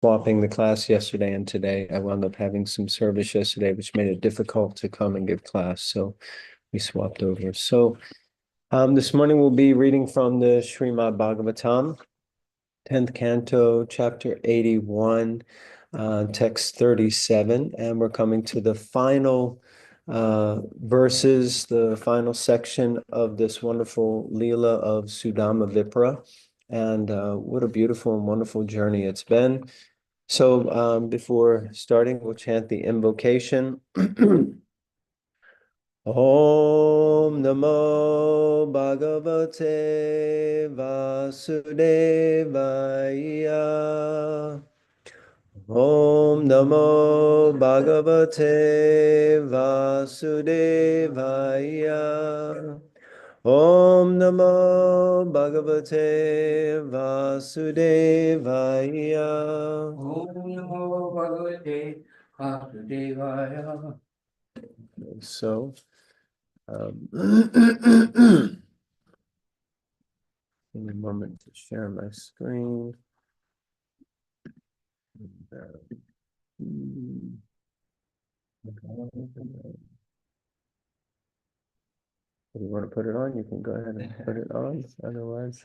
swapping the class yesterday and today. I wound up having some service yesterday, which made it difficult to come and give class. So we swapped over. So this morning we'll be reading from the Srimad Bhagavatam, 10th canto, chapter 81, text 37. And we're coming to the final verses, the final section of this wonderful Leela of Sudama Vipra. And what a beautiful and wonderful journey it's been. So before starting, we'll chant the invocation. Om Namo Bhagavate Vasudevaya. Om Namo Bhagavate Vasudevaya. Om Namo Bhagavate Vasudevaya. Om Namo Bhagavate Vasudevaya. So, give me a moment to share my screen. If you want to put it on, you can go ahead and put it on. Otherwise,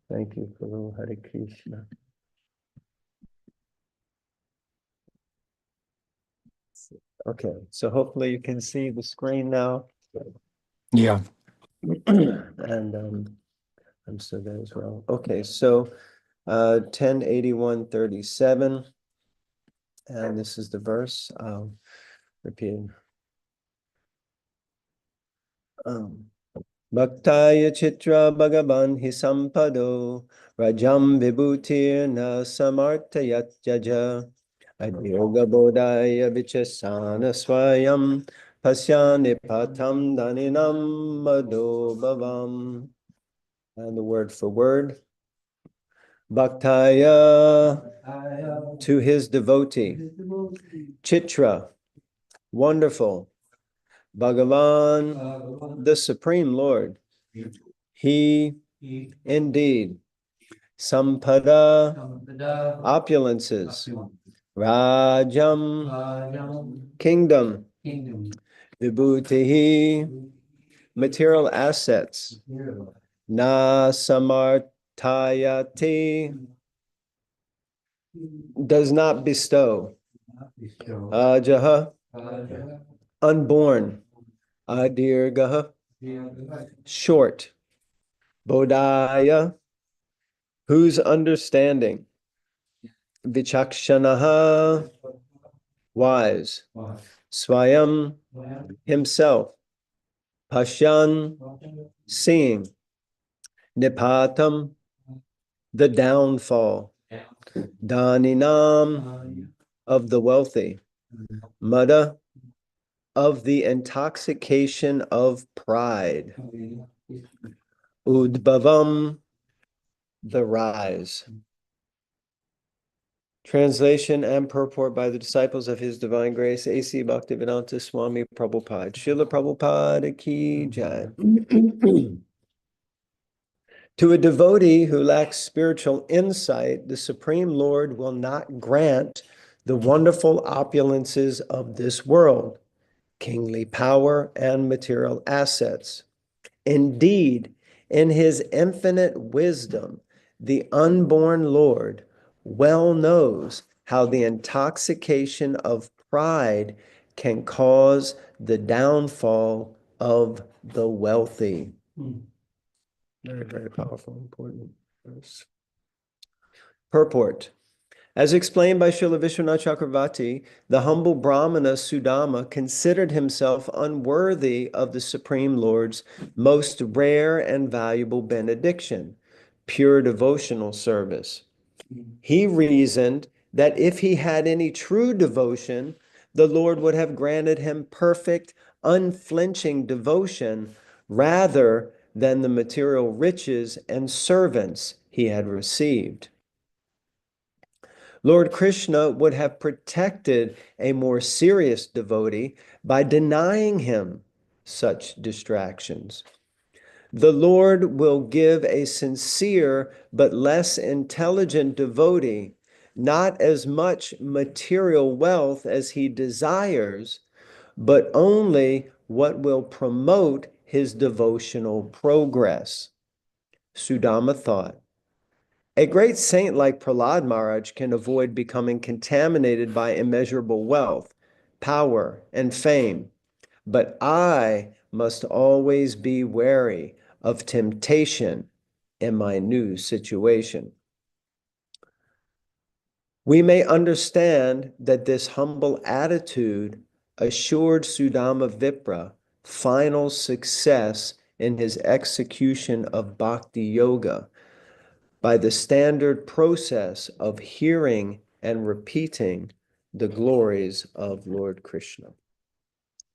thank you for the Hare Krishna. Okay, so hopefully you can see the screen now. Yeah. And I'm still there as well. Okay, so 1081:37, and this is the verse. I'll repeat it. Bhaktaya Chitra Bhagavan hi sampado Rajam Vibhutir na samartayat jaja Adyoga Bodhaya Vichasana Swayam Pasyani Patam Dhaninam Madho Bhavam. And the word for word. Bhaktaya, to his devotee. Chitra, wonderful. Bhagavan, the Supreme Lord. He, indeed. Sampada, opulences. Rajam, kingdom. Vibhutihi, material assets. Na samartayati, does not bestow. Ajaha, unborn. Adirgaha, short. Bodhaya, whose understanding. Vichakshanaha, wise. Swayam, himself. Pashyan, seeing. Nipatam, the downfall. Dhaninam, of the wealthy. Mada, of the intoxication of pride. Udbhavam, the rise. Translation and purport by the disciples of His Divine Grace, A.C. Bhaktivedanta Swami Prabhupada. Srila Prabhupada ki jai. To a devotee who lacks spiritual insight, the Supreme Lord will not grant the wonderful opulences of this world, kingly power and material assets. Indeed, in his infinite wisdom, the unborn Lord well knows how the intoxication of pride can cause the downfall of the wealthy. Very, very powerful, important verse. Purport. As explained by Srila Vishwanath Chakravarti, the humble Brahmana Sudama considered himself unworthy of the Supreme Lord's most rare and valuable benediction, pure devotional service. He reasoned that if he had any true devotion, the Lord would have granted him perfect, unflinching devotion rather than the material riches and servants he had received. Lord Krishna would have protected a more serious devotee by denying him such distractions. The Lord will give a sincere but less intelligent devotee not as much material wealth as he desires, but only what will promote his devotional progress. Sudama thought, a great saint like Prahlad Maharaj can avoid becoming contaminated by immeasurable wealth, power, and fame, but I must always be wary of temptation in my new situation. We may understand that this humble attitude assured Sudama Vipra final success in his execution of Bhakti Yoga by the standard process of hearing and repeating the glories of Lord Krishna.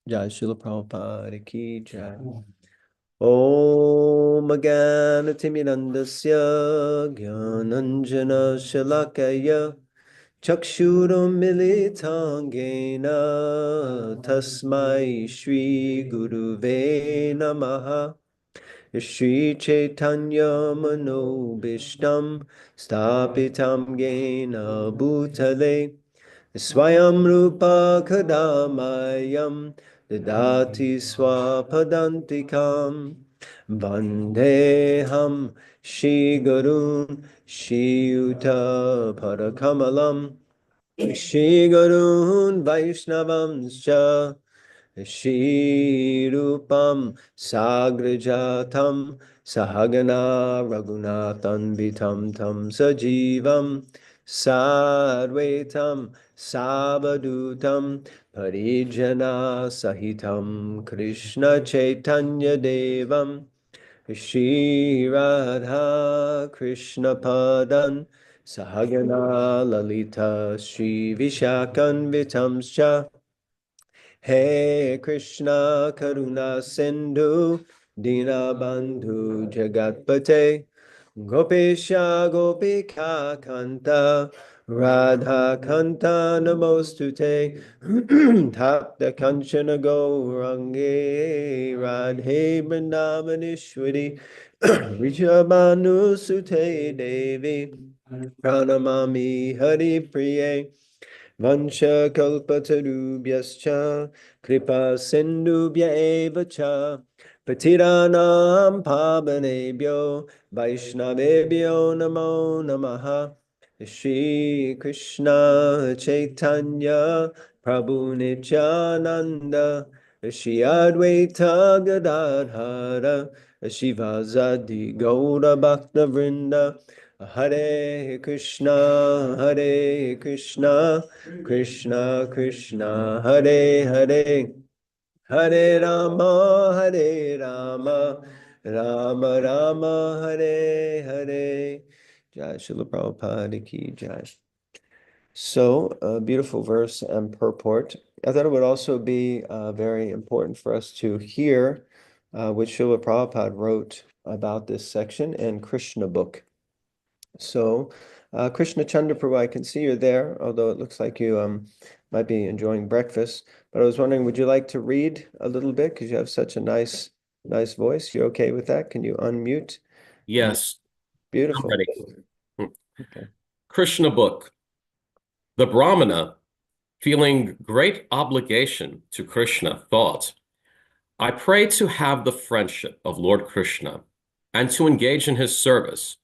Jai Srila Prabhupada ki jai. Om Gyanatimirandasya Gyananjana Shalakaya Chakshuram Militangena Tasmai Shri Guruve Namaha Shri Chaitanya Manobishtam Stapitam Gena Bhutale Swayam Rupa Kadamayam Dadati Swapadantikam Vandeham Shri Gurun Shri Yuta Parakamalam Shri Gurun Vaishnavamscha Shri Rupam Sagrajatam Sahagana Raghunathan Vitam Tam Sajivam Sadvetam Sabadutam Parijana Sahitam Krishna Chaitanya Devam Shri Radha Krishna Padan Sahagana Lalita Shri Vishakan Vitamscha Hey Krishna Karuna Sindhu Dinabandhu Jagatpate Gopesha Gopika Kanta Radha Kanta Namostute Tapta Kanchana Gourange Radhe Vrindavaneshwari Rishabhanu Sute Devi Pranamami Hari Priye Vansha kalpatarubhyascha kripa sindhubhya eva cha patiranam pavanebhyo vaishnavebhyo namo namaha Shri Krishna Chaitanya Prabhu Nityananda Shri Advaita Gadadhara Shivazadi Gaura Bhakta Vrinda Hare Krishna, Krishna Krishna, Hare Hare, Hare Rama, Rama Rama, Hare Hare. Jai Srila Prabhupada ki jai. So, a beautiful verse and purport. I thought it would also be very important for us to hear what Srila Prabhupada wrote about this section in Krishna book. So, Krishna Chandra Prabhu, I can see you're there, although it looks like you might be enjoying breakfast. But I was wondering, would you like to read a little bit? Because you have such a nice voice. You're okay with that? Can you unmute? Yes, I'm Beautiful. ready. Okay. Krishna book. The Brahmana, feeling great obligation to Krishna, thought, I pray to have the friendship of Lord Krishna and to engage in his service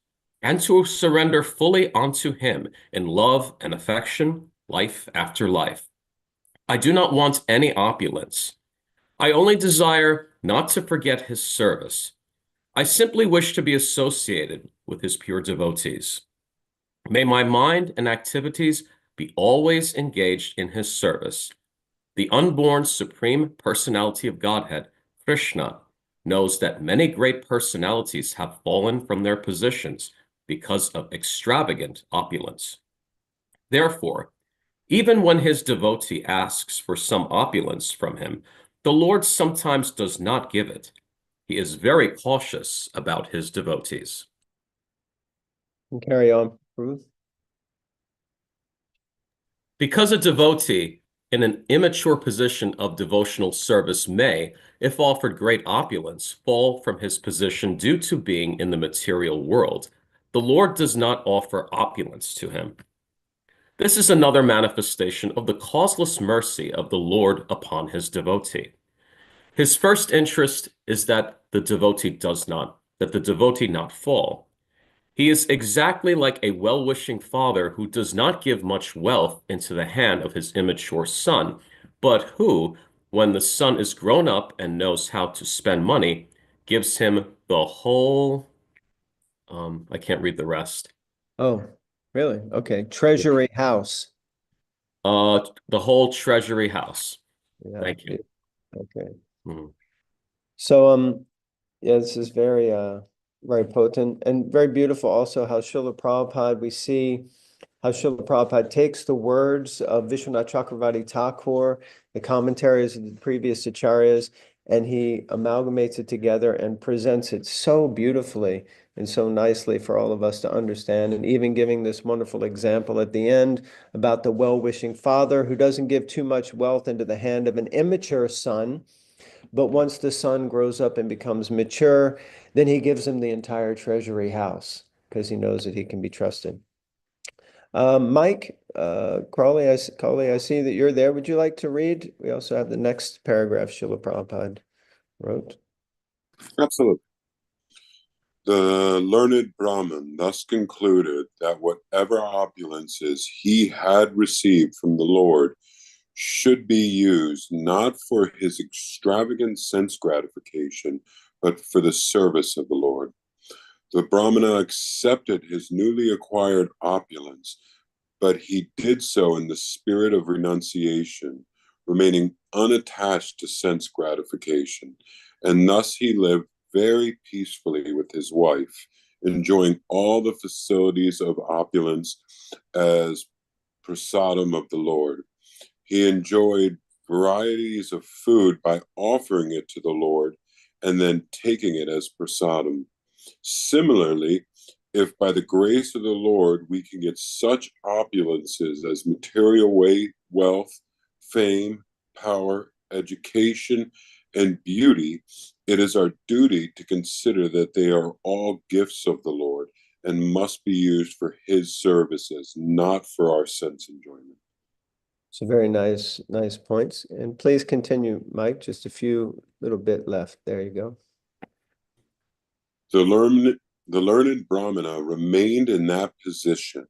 and to surrender fully unto him in love and affection, life after life. I do not want any opulence. I only desire not to forget his service. I simply wish to be associated with his pure devotees. May my mind and activities be always engaged in his service. The unborn Supreme Personality of Godhead, Krishna, knows that many great personalities have fallen from their positions because of extravagant opulence. Therefore, even when his devotee asks for some opulence from him, the Lord sometimes does not give it. He is very cautious about his devotees. Carry on, Ruth. Because a devotee in an immature position of devotional service may, if offered great opulence, fall from his position due to being in the material world, the Lord does not offer opulence to him. This is another manifestation of the causeless mercy of the Lord upon his devotee. His first interest is that the devotee not fall. He is exactly like a well-wishing father who does not give much wealth into the hand of his immature son, but who, when the son is grown up and knows how to spend money, gives him the whole, I can't read the rest. Oh, really? Okay. Treasury house. The whole treasury house. Yeah. Thank you. Okay. Mhm. So, yeah, this is very, very potent and very beautiful also how Srila Prabhupada, we see how Srila Prabhupada takes the words of Vishwanath Chakravarti Thakur, the commentaries of the previous acharyas, and he amalgamates it together and presents it so beautifully and so nicely for all of us to understand, and even giving this wonderful example at the end about the well-wishing father who doesn't give too much wealth into the hand of an immature son, but once the son grows up and becomes mature, then he gives him the entire treasury house because he knows that he can be trusted. Mike, Crawley, I see that you're there. Would you like to read? We also have the next paragraph Srila Prabhupada wrote. Absolutely. The learned Brahmin thus concluded that whatever opulences he had received from the Lord should be used not for his extravagant sense gratification, but for the service of the Lord. The Brahmana accepted his newly acquired opulence, but he did so in the spirit of renunciation, remaining unattached to sense gratification, and thus he lived very peacefully with his wife, enjoying all the facilities of opulence as prasadam of the Lord. He enjoyed varieties of food by offering it to the Lord and then taking it as prasadam. Similarly, if by the grace of the Lord we can get such opulences as material wealth, fame, power, education, and beauty, it is our duty to consider that they are all gifts of the Lord and must be used for his services, not for our sense enjoyment. So very nice points. And please continue, Mike. Just a few little bit left. There you go. The learned Brahmana remained in that position.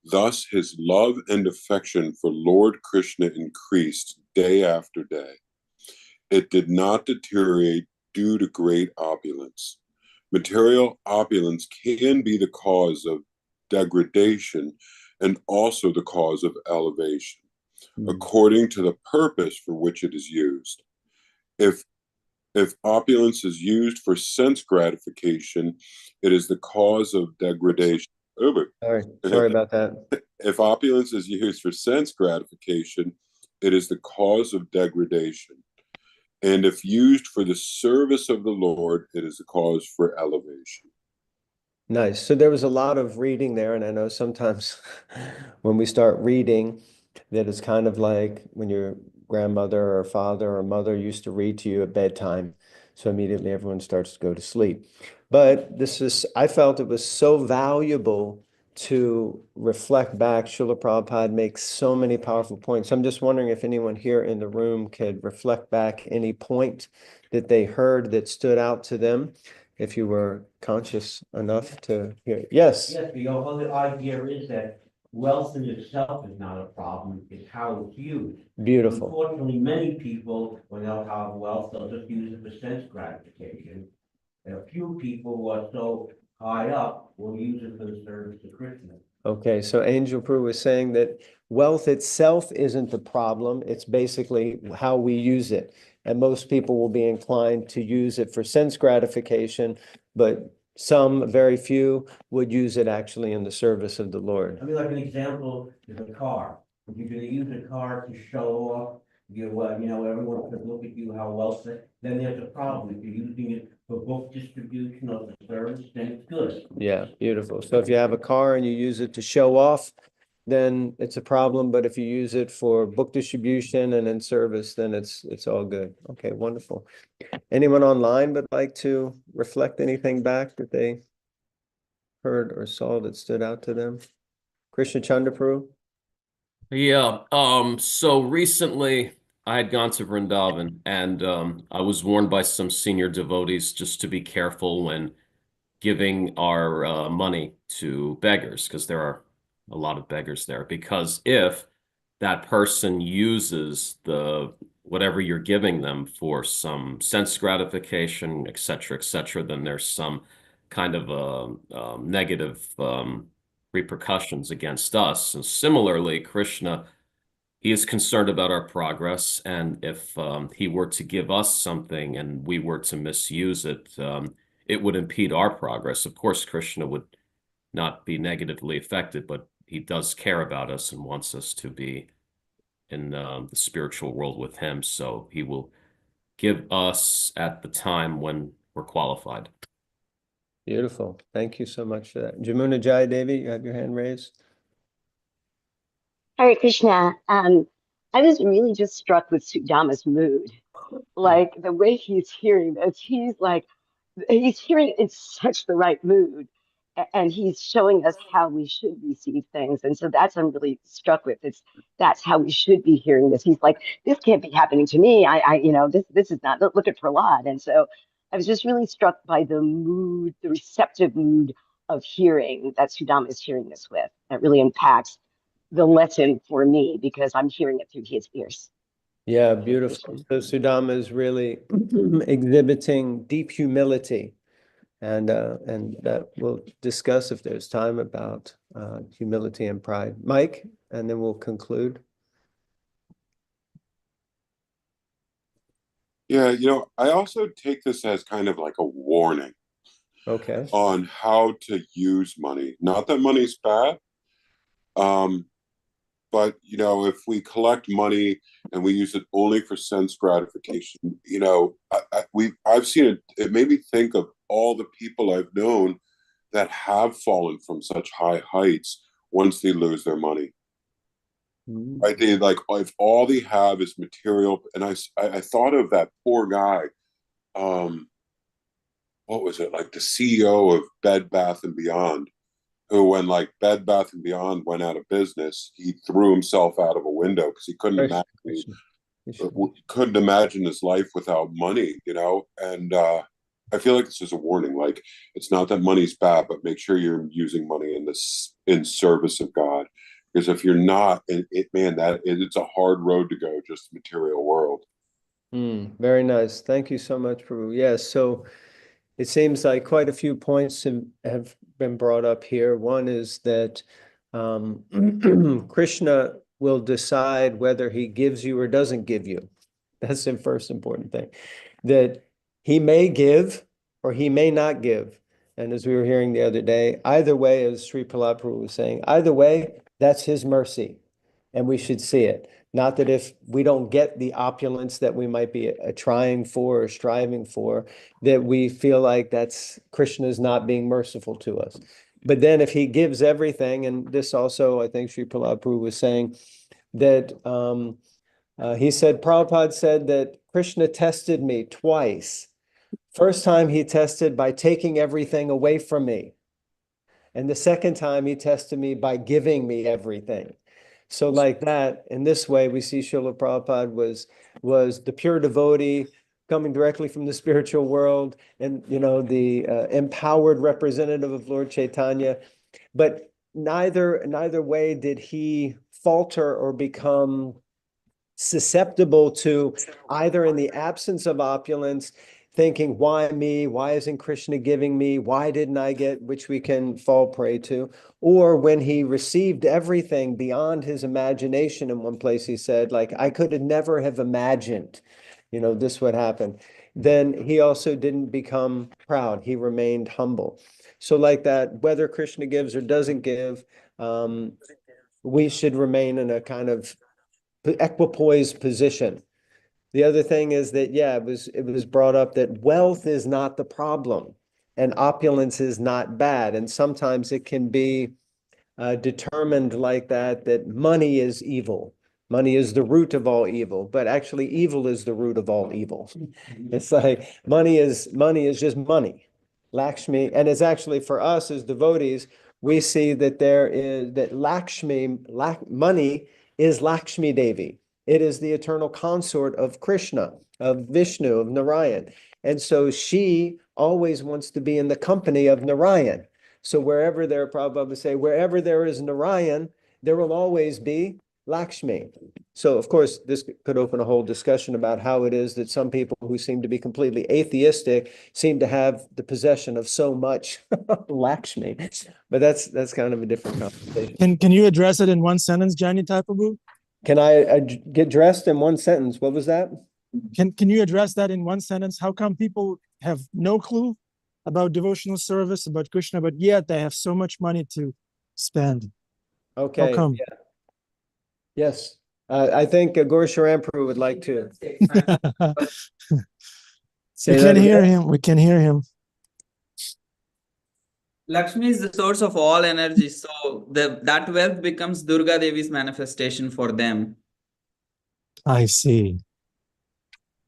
Thus, his love and affection for Lord Krishna increased day after day. It did not deteriorate due to great opulence. Material opulence can be the cause of degradation and also the cause of elevation, according to the purpose for which it is used. If opulence is used for sense gratification, it is the cause of degradation. Sorry about that. If opulence is used for sense gratification, it is the cause of degradation. And if used for the service of the Lord, it is the cause for elevation. Nice. So there was a lot of reading there, and I know sometimes when we start reading, that it's kind of like when your grandmother or father or mother used to read to you at bedtime. So immediately everyone starts to go to sleep. But I felt it was so valuable to reflect back. Srila Prabhupada makes so many powerful points. I'm just wondering if anyone here in the room could reflect back any point that they heard that stood out to them, if you were conscious enough to hear. Yes. Yes, the other idea is that wealth in itself is not a problem, it's how it's used. Beautiful. Unfortunately, many people, when they'll have wealth, they'll just use it for sense gratification. And a few people who are so high up will use it for the service of Krishna. Okay, so Angel Prue was saying that wealth itself isn't the problem. It's basically how we use it. And most people will be inclined to use it for sense gratification, but some, very few, would use it actually in the service of the Lord. I mean, like an example is a car. If you're gonna use a car to show off, everyone could look at you how wealthy, then there's a problem. If you're using it for book distribution or for service, then it's good. Yeah, beautiful. So if you have a car and you use it to show off, then it's a problem. But if you use it for book distribution and in service, then it's all good. Okay, wonderful. Anyone online would like to reflect anything back that they heard or saw that stood out to them? Krishna Chandrapuru? Yeah, so recently I had gone to Vrindavan and I was warned by some senior devotees just to be careful when giving our money to beggars, because there are a lot of beggars there. Because if that person uses the whatever you're giving them for some sense gratification, et cetera, then there's some kind of negative repercussions against us. And similarly, Krishna, he is concerned about our progress, and if he were to give us something and we were to misuse it, it would impede our progress. Of course, Krishna would not be negatively affected, but he does care about us and wants us to be in the spiritual world with him. So he will give us at the time when we're qualified. Beautiful. Thank you so much for that. Jamuna Jai Devi, you have your hand raised. Hare Krishna. I was really just struck with Sudama's mood. Like the way he's hearing this, he's hearing in such the right mood. And he's showing us how we should receive things. And so that's I'm really struck with. That's how we should be hearing this. He's like, this can't be happening to me. This is not look at Prahlad. And so I was just really struck by the mood, the receptive mood of hearing that Sudama is hearing this with. That really impacts the lesson for me because I'm hearing it through his ears. Yeah, beautiful. So Sudama is really exhibiting deep humility. And that we'll discuss if there's time about humility and pride. Mike, and then we'll conclude. Yeah, I also take this as kind of like a warning Okay. on how to use money. Not that money's bad, but if we collect money and we use it only for sense gratification, I've seen it. It made me think of all the people I've known that have fallen from such high heights once they lose their money. Right? They like if all they have is material, and I thought of that poor guy. What was it, like the CEO of Bed Bath and Beyond, who when like Bed Bath and Beyond went out of business, he threw himself out of a window because he couldn't imagine his life without money, and I feel like this is a warning. Like, it's not that money's bad, but make sure you're using money in service of God. Because if you're not, it's a hard road to go, just the material world. Very nice. Thank you so much, Prabhu. Yes, so it seems like quite a few points have been brought up here. One is that Krishna will decide whether he gives you or doesn't give you. That's the first important thing. That he may give or he may not give. And as we were hearing the other day, either way, as Sri Prahlad Prabhu was saying, either way, that's his mercy. And we should see it. Not that if we don't get the opulence that we might be trying for or striving for, that we feel like that's Krishna's not being merciful to us. But then if he gives everything, and this also, I think Sri Prahlad Prabhu was saying, that he said, Prabhupada said that Krishna tested me twice. First time he tested by taking everything away from me. And the second time he tested me by giving me everything. So like that, in this way, we see Srila Prabhupada was the pure devotee coming directly from the spiritual world and, the empowered representative of Lord Chaitanya. But neither way did he falter or become susceptible to, either in the absence of opulence, thinking, why me? Why isn't Krishna giving me? Why didn't I get, which we can fall prey to? Or when he received everything beyond his imagination, in one place he said, like, I could have never have imagined, this would happen. Then he also didn't become proud. He remained humble. So like that, whether Krishna gives or doesn't give, we should remain in a kind of equipoised position. The other thing is that, yeah, it was brought up that wealth is not the problem and opulence is not bad. And sometimes it can be determined like that money is evil. Money is the root of all evil, but actually evil is the root of all evil. It's like money is just money. Lakshmi, and it's actually for us as devotees, we see that there is that money is Lakshmi Devi. It is the eternal consort of Krishna, of Vishnu, of Narayan. And so she always wants to be in the company of Narayan. So wherever there, Prabhupada would say, wherever there is Narayan, there will always be Lakshmi. So, of course, this could open a whole discussion about how it is that some people who seem to be completely atheistic seem to have the possession of so much Lakshmi. But that's kind of a different conversation. Can you address it in one sentence, Jai Nitai Prabhu? Can I get dressed in one sentence? What was that? Can you address that in one sentence? How come people have no clue about devotional service, about Krishna, but yet they have so much money to spend? Okay. How come? Yeah. Yes. I think Gaur Sharampur would like to say We that can hear again. him. We can hear him. Lakshmi is the source of all energy, so that wealth becomes Durga Devi's manifestation for them. I see.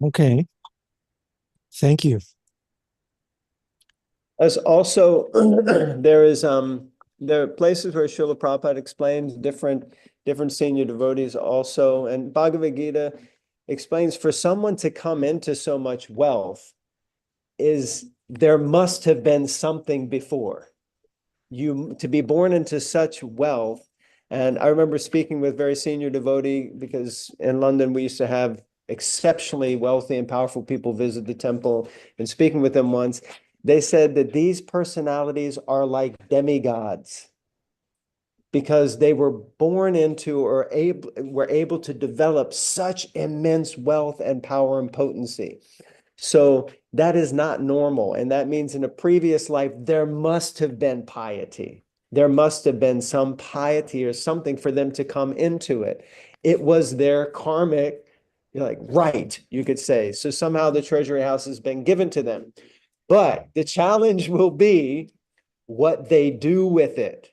Okay. Thank you. As also, there are places where Srila Prabhupada explains different senior devotees also, and Bhagavad Gita explains for someone to come into so much wealth there must have been something before. To be born into such wealth, and I remember speaking with very senior devotee, because in London we used to have exceptionally wealthy and powerful people visit the temple, and speaking with them once, they said that these personalities are like demigods because they were born into or were able to develop such immense wealth and power and potency. So that is not normal. And that means in a previous life, there must have been piety. There must have been some piety or something for them to come into it. It was their karmic, right, you could say. So somehow the treasury house has been given to them. But the challenge will be what they do with it.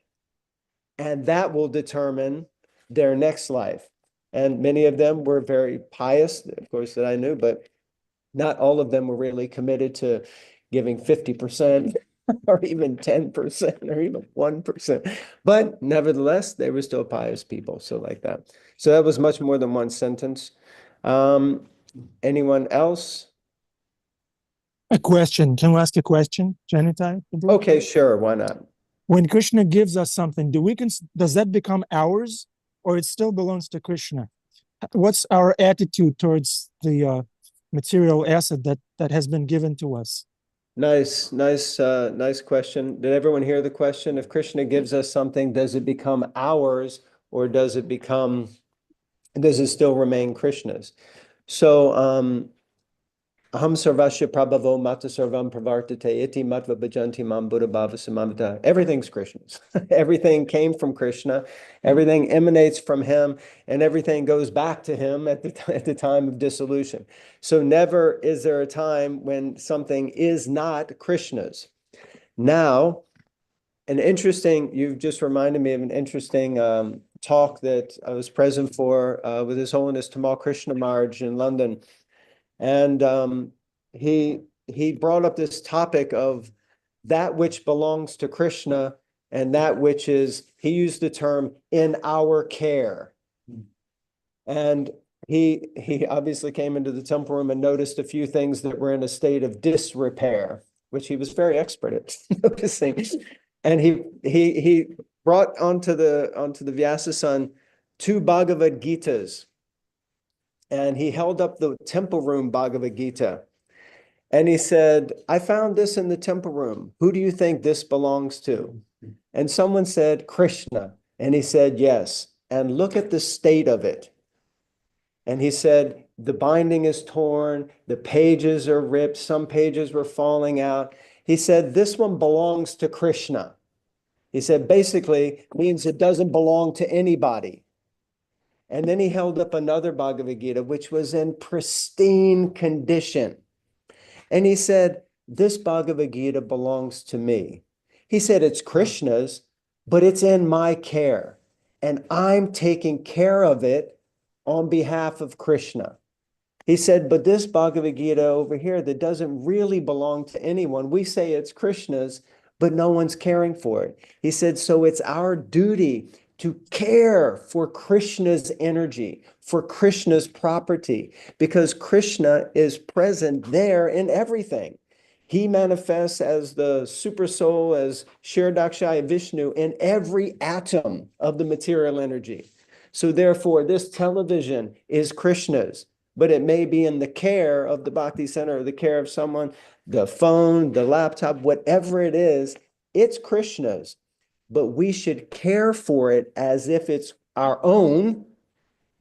And that will determine their next life. And many of them were very pious, of course, that I knew, but not all of them were really committed to giving 50% or even 10% or even 1%. But nevertheless, they were still pious people. So like that. So that was much more than one sentence. Anyone else? A question. Can we ask a question, Jai Nitai Prabhu? Okay, sure. Why not? When Krishna gives us something, does that become ours, or it still belongs to Krishna? What's our attitude towards the material asset that has been given to us? Nice question. Did everyone hear the question? If Krishna gives us something, does it become ours, or does it still remain Krishna's? So, Aham sarvasya prabhavo mata sarvam pravartate iti matva bhajanti mam buddha bhava samamata. Everything's Krishna's. Everything came from Krishna. Everything emanates from him, and everything goes back to him at the time of dissolution. So never is there a time when something is not Krishna's. Now, you've just reminded me of an interesting talk that I was present for with His Holiness Tamal Krishna Maharaj in London. And he brought up this topic of that which belongs to Krishna and that which is, he used the term, in our care. And he obviously came into the temple room and noticed a few things that were in a state of disrepair, which he was very expert at noticing. And he brought onto the Vyasa-san 2 Bhagavad Gitas. And he held up the temple room Bhagavad Gita. And he said, I found this in the temple room. Who do you think this belongs to? And someone said, Krishna. And he said, yes. And look at the state of it. And he said, the binding is torn, the pages are ripped, some pages were falling out. He said, this one belongs to Krishna. He said, basically, means it doesn't belong to anybody. And then he held up another Bhagavad Gita, which was in pristine condition. And he said, this Bhagavad Gita belongs to me. He said, it's Krishna's, but it's in my care. And I'm taking care of it on behalf of Krishna. He said, but this Bhagavad Gita over here that doesn't really belong to anyone, we say it's Krishna's, but no one's caring for it. He said, so it's our duty to care for Krishna's energy, for Krishna's property, because Krishna is present there in everything. He manifests as the super soul, as Kshirodakshaya Vishnu in every atom of the material energy. So therefore, this television is Krishna's, but it may be in the care of the Bhakti Center or the care of someone, the phone, the laptop, whatever it is, it's Krishna's. But we should care for it as if it's our own,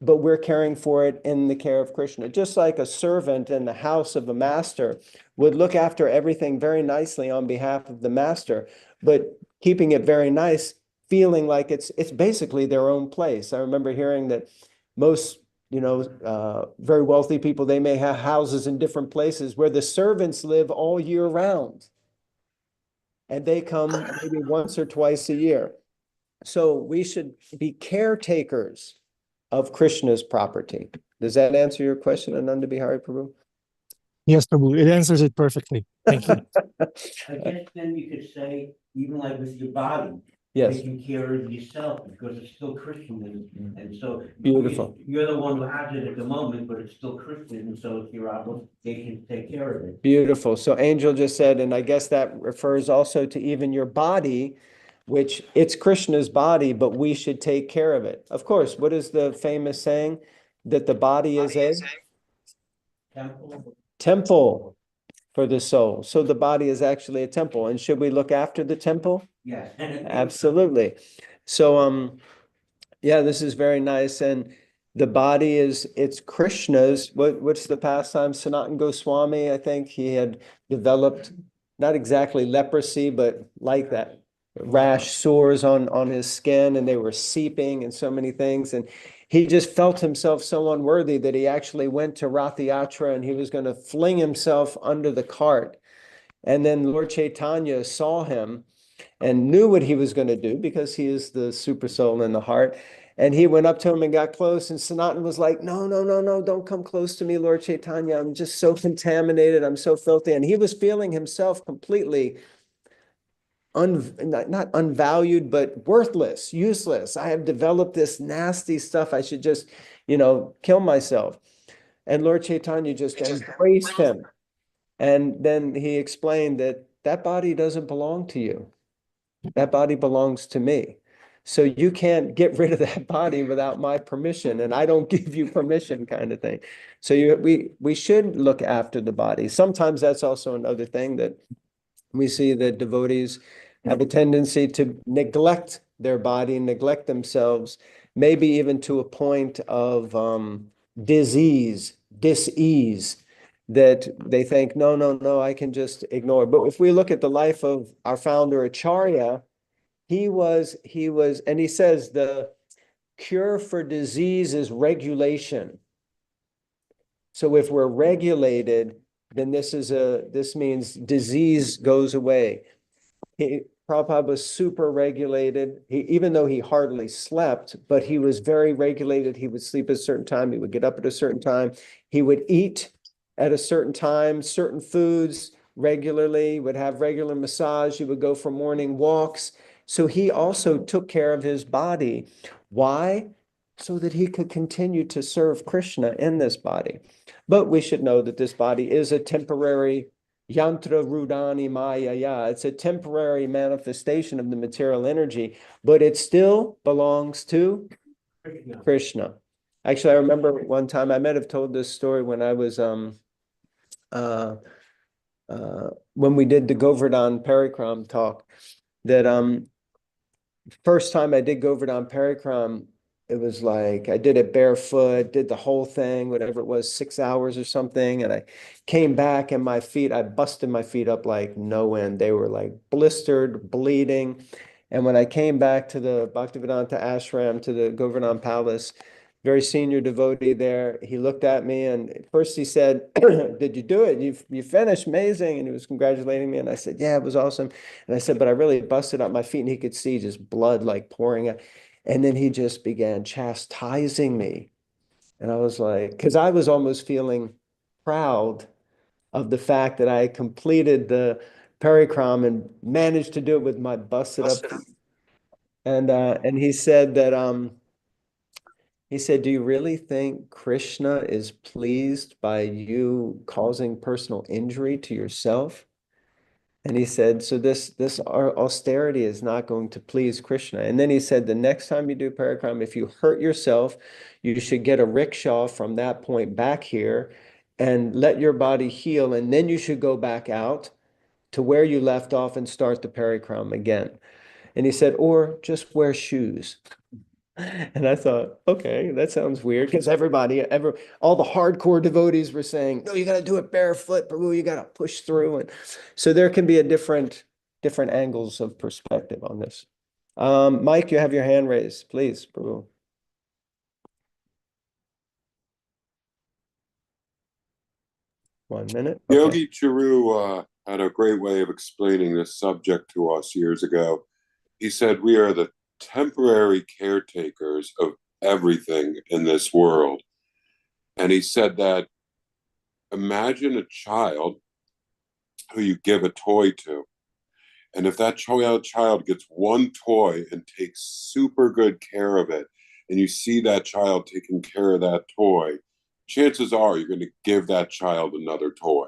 but we're caring for it in the care of Krishna. Just like a servant in the house of a master would look after everything very nicely on behalf of the master, but keeping it very nice, feeling like it's basically their own place. I remember hearing that most, very wealthy people, they may have houses in different places where the servants live all year round. And they come maybe once or twice a year. So we should be caretakers of Krishna's property. Does that answer your question, Ananda Bihari Prabhu? Yes, Prabhu, it answers it perfectly. Thank you. I guess then you could say, even like with your body, Yes, taking care of yourself because it's still Christian. And so beautiful. you're the one who has it at the moment, but it's still Christian. And so it's your obligation to take care of it. Beautiful. So Angel just said, and I guess that refers also to even your body, which it's Krishna's body, but we should take care of it. Of course, what is the famous saying? That the body is a Temple. temple for the soul. So the body is actually a temple. And should we look after the temple? Yes. Absolutely. So, yeah, this is very nice. And the body it's Krishna's. What's the pastime? Sanatana Goswami, I think he had developed not exactly leprosy, but like that rash sores on his skin, and they were seeping and so many things. And he just felt himself so unworthy that he actually went to Rath Yatra and he was going to fling himself under the cart. And then Lord Chaitanya saw him and knew what he was going to do because he is the super soul in the heart. And he went up to him and got close. And Sanatan was like, no, no, no, no, don't come close to me, Lord Chaitanya. I'm just so contaminated. I'm so filthy. And he was feeling himself completely not unvalued, but worthless, useless. I have developed this nasty stuff. I should just, kill myself. And Lord Chaitanya just embraced him. And then he explained that that body doesn't belong to you. That body belongs to me. So you can't get rid of that body without my permission, and I don't give you permission, kind of thing. So we should look after the body. Sometimes that's also another thing that we see that devotees have a tendency to neglect their body, neglect themselves, maybe even to a point of disease, dis-ease, that they think, no, no, no, I can just ignore. But if we look at the life of our founder, Acharya, he was, and he says the cure for disease is regulation. So if we're regulated, then this means disease goes away. Prabhupada was super regulated. Even though he hardly slept, but he was very regulated. He would sleep at a certain time. He would get up at a certain time. He would eat at a certain time, certain foods regularly, would have regular massage. He would go for morning walks. So he also took care of his body. Why? So that he could continue to serve Krishna in this body. But we should know that this body is a temporary yantra rudani maya. Yeah, it's a temporary manifestation of the material energy, but it still belongs to Krishna. Actually, I remember one time, I might have told this story when I was when we did the Govardhan Parikram talk, that first time I did Govardhan Parikram, it was like I did it barefoot, did the whole thing, whatever it was, 6 hours or something. And I came back and I busted my feet up like no end. They were like blistered, bleeding. And when I came back to the Bhaktivedanta ashram, to the Govardhan Palace, very senior devotee there, he looked at me and at first he said, did you do it? You finished, amazing. And he was congratulating me. And I said, yeah, it was awesome. And I said, but I really busted up my feet, and he could see just blood like pouring out. And then he just began chastising me. And I was like, because I was almost feeling proud of the fact that I completed the parikram and managed to do it with my busted up. And he said that he said, do you really think Krishna is pleased by you causing personal injury to yourself? And he said, so this austerity is not going to please Krishna. And then he said, the next time you do parikram, if you hurt yourself, you should get a rickshaw from that point back here and let your body heal. And then you should go back out to where you left off and start the parikram again. And he said, or just wear shoes. And I thought, okay, that sounds weird because all the hardcore devotees were saying, no, you got to do it barefoot, Prabhu, you got to push through. And so there can be a different angles of perspective on this. Mike, you have your hand raised, please, Prabhu. One minute. Okay. Yogi Charu had a great way of explaining this subject to us years ago. He said, we are the temporary caretakers of everything in this world. And he said that imagine a child who you give a toy to. And if that child gets one toy and takes super good care of it, and you see that child taking care of that toy, chances are you're going to give that child another toy.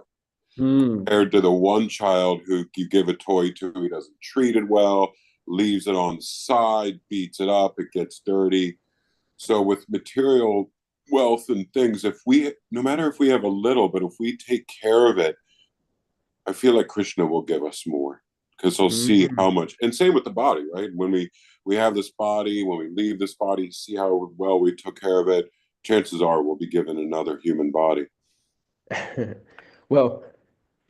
Compared to the one child who you give a toy to, he doesn't treat it well, leaves it on the side, beats it up, it gets dirty. So with material wealth and things, no matter if we have a little, but if we take care of it, I feel like Krishna will give us more because he'll see how much. And same with the body, right? When we have this body, when we leave this body, see how well we took care of it, chances are we'll be given another human body. Well,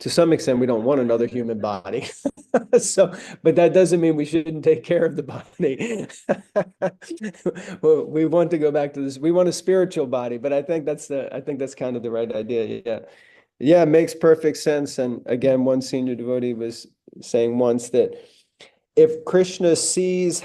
to some extent, we don't want another human body. But that doesn't mean we shouldn't take care of the body. Well, we want to go back to this. We want a spiritual body, but I think that's kind of the right idea. Yeah. Yeah, it makes perfect sense. And again, one senior devotee was saying once that if Krishna sees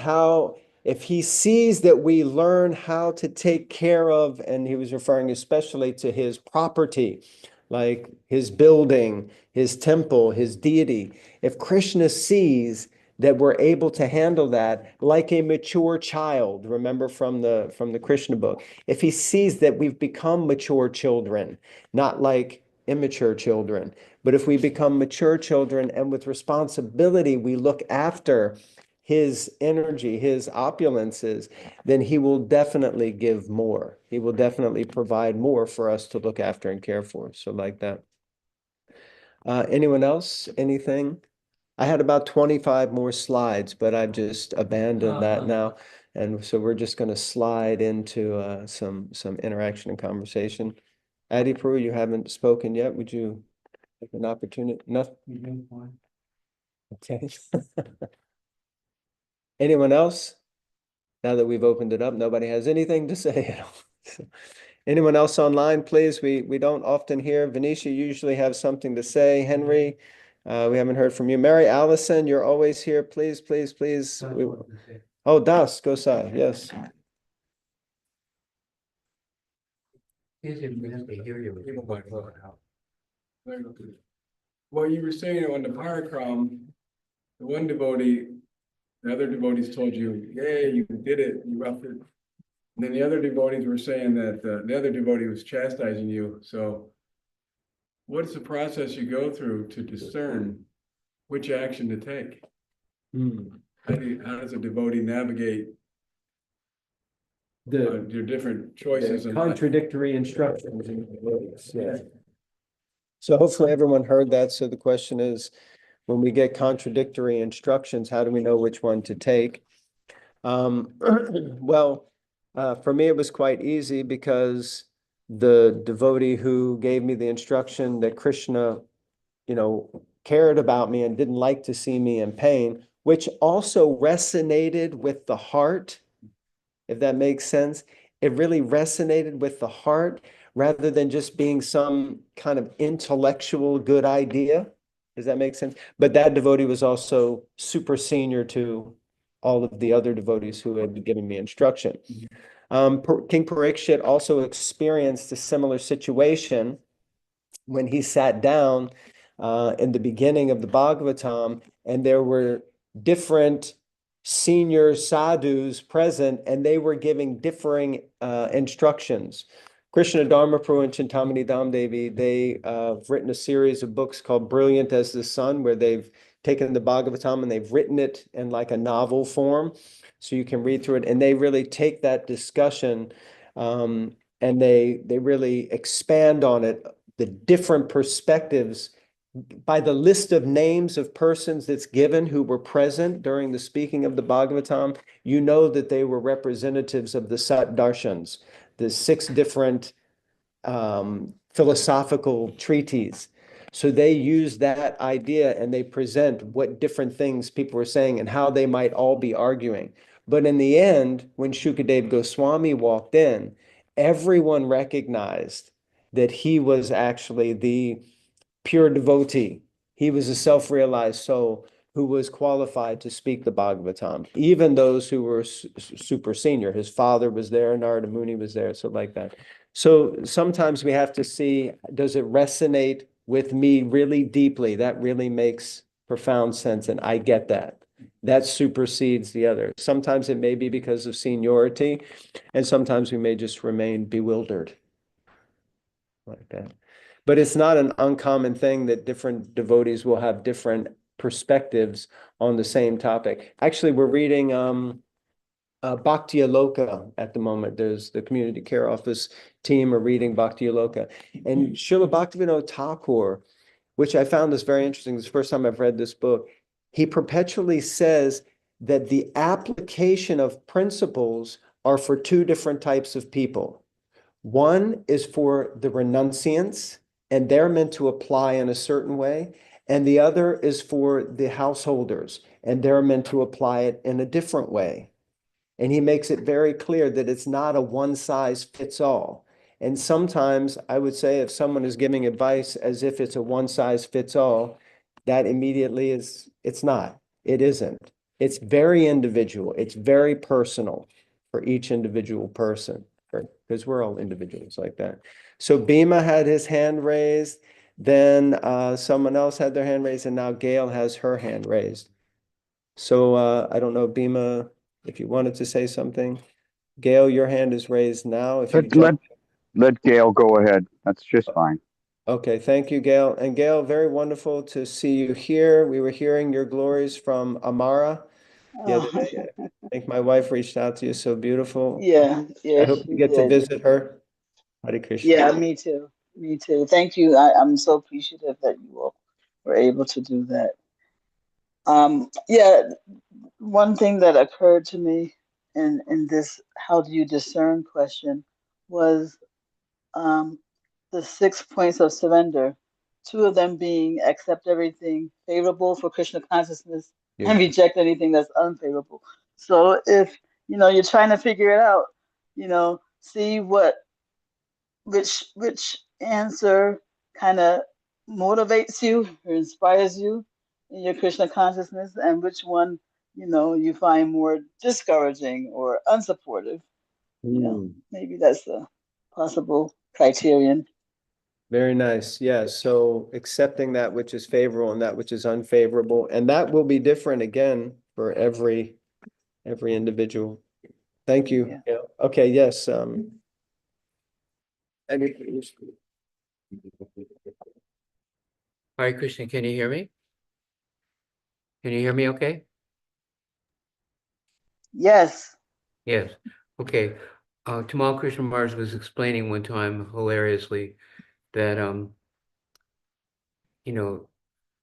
if he sees that we learn how to take care of, and he was referring especially to his property, like his building, his temple, his deity. If Krishna sees that we're able to handle that like a mature child, remember from the Krishna book, if he sees that we've become mature children, not like immature children, but if we become mature children and with responsibility, we look after his energy, his opulences, then he will definitely give more. He will definitely provide more for us to look after and care for. So like that. Anyone else? Anything? I had about 25 more slides, but I've just abandoned that now. And so we're just going to slide into some interaction and conversation. Adi Prue, you haven't spoken yet. Would you take an opportunity? Nothing? Okay. Anyone else? Now that we've opened it up, nobody has anything to say at all. Anyone else online, please? We don't often hear. Venetia, you usually have something to say. Henry, we haven't heard from you. Mary Allison, you're always here. Please, please, please. Oh, Das, go side. Yes. Well, you were saying on the parikram, the one devotee, the other devotees told you, "Yay, you did it, you roughed it." And then the other devotees were saying that the other devotee was chastising you. So what's the process you go through to discern which action to take? How does a devotee navigate your different choices and contradictory instructions? Yeah. So hopefully everyone heard that. So the question is, when we get contradictory instructions, how do we know which one to take? Well, for me, it was quite easy because the devotee who gave me the instruction that Krishna, cared about me and didn't like to see me in pain, which also resonated with the heart, if that makes sense. It really resonated with the heart rather than just being some kind of intellectual good idea. Does that make sense? But that devotee was also super senior to all of the other devotees who had given me instruction. King Parikshit also experienced a similar situation when he sat down in the beginning of the Bhagavatam, and there were different senior sadhus present, and they were giving differing instructions. Krishna Dharmaprabhu and Chintamani Damdevi, they have written a series of books called Brilliant as the Sun, where they've taken the Bhagavatam and they've written it in like a novel form, so you can read through it. And they really take that discussion and they really expand on it, the different perspectives by the list of names of persons that's given who were present during the speaking of the Bhagavatam. You know that they were representatives of the Sat Darshans, the 6 different philosophical treatises. So they use that idea and they present what different things people were saying and how they might all be arguing. But in the end, when Shukadev Goswami walked in, everyone recognized that he was actually the pure devotee. He was a self-realized soul who was qualified to speak the Bhagavatam, even those who were super senior. His father was there, Narada Muni was there, so like that. So sometimes we have to see, does it resonate with me really deeply? That really makes profound sense, and I get that. That supersedes the other. Sometimes it may be because of seniority, and sometimes we may just remain bewildered like that. But it's not an uncommon thing that different devotees will have different perspectives on the same topic. Actually, we're reading Bhakti Aloka at the moment. There's the community care office team are reading Bhakti Aloka. And Srila Bhaktivinoda Thakur, which I found this very interesting, this is the first time I've read this book, he perpetually says that the application of principles are for 2 different types of people. One is for the renunciants, and they're meant to apply in a certain way. And the other is for the householders, and they're meant to apply it in a different way. And he makes it very clear that it's not a one size fits all. And sometimes I would say if someone is giving advice as if it's a one size fits all, that immediately is, it's not, it isn't. It's very individual. It's very personal for each individual person, because we're all individuals like that. So Bhima had his hand raised, then someone else had their hand raised, and now Gail has her hand raised. So I don't know, Bhima, if you wanted to say something. Gail, your hand is raised now. If you Let Gail go ahead. That's just fine. Okay, thank you, Gail. And Gail, very wonderful to see you here. We were hearing your glories from Amara the other day. I think my wife reached out to you, so beautiful. Yeah, I yeah, hope you she get to did. visit her. Hare Krishna. Yeah, me too. Me too. Thank you. I'm so appreciative that you all were able to do that. Yeah, one thing that occurred to me in this how do you discern question was um, the 6 points of surrender, 2 of them being accept everything favorable for Krishna consciousness and Beautiful. reject anything that's unfavorable. So if you're trying to figure it out, see which answer kind of motivates you or inspires you in your Krishna consciousness, and which one you find more discouraging or unsupportive. Maybe that's a possible criterion. Very nice. Yeah. So accepting that which is favorable and that which is unfavorable, and that will be different again for every individual. Thank you. Yeah. Okay. Yes. Hare Krishna, can you hear me? Can you hear me okay? Yes. Yes. Okay. Tamal Krishna Mars was explaining one time hilariously that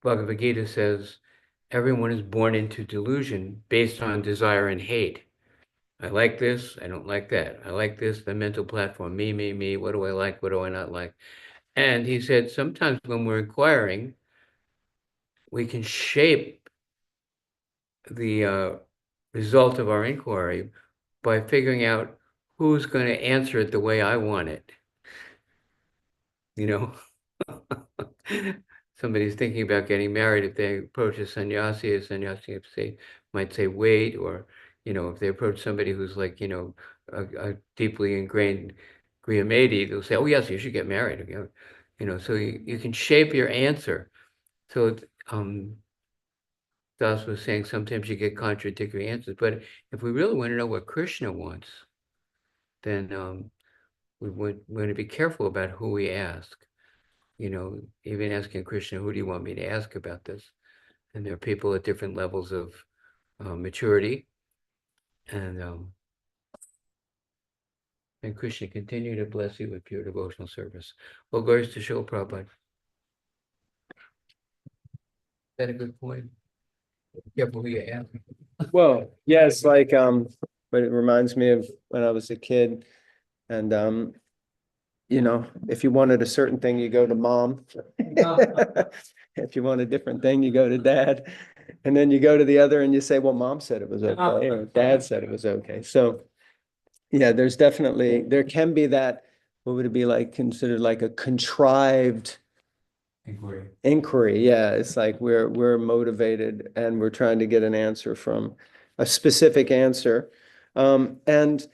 Bhagavad Gita says everyone is born into delusion based on desire and hate. I like this, I don't like that. I like this, the mental platform, me, what do I like, what do I not like? And he said sometimes when we're inquiring, we can shape the result of our inquiry by figuring out who's going to answer it the way I want it. Somebody's thinking about getting married. If they approach a sannyasi might say wait, or if they approach somebody who's like a deeply ingrained Griyamedi, they'll say, oh yes, you should get married. So you can shape your answer. So, Das was saying sometimes you get contradictory answers, but if we really want to know what Krishna wants, then we want to be careful about who we ask. You know, even asking Krishna, who do you want me to ask about this? And there are people at different levels of maturity. And Krishna continue to bless you with pure devotional service. Well, glories to Srila Prabhupada. Is that a good point? Be careful who you ask. Well, yeah, it's like, but it reminds me of when I was a kid and, you know, if you wanted a certain thing, you go to mom. If you want a different thing, you go to dad. And then you go to the other and you say, well, mom said it was okay, or dad said it was okay. So, yeah, there's definitely, there can be that, what would it be like, considered like a contrived inquiry. Yeah, it's like we're motivated and we're trying to get an answer from a specific answer. And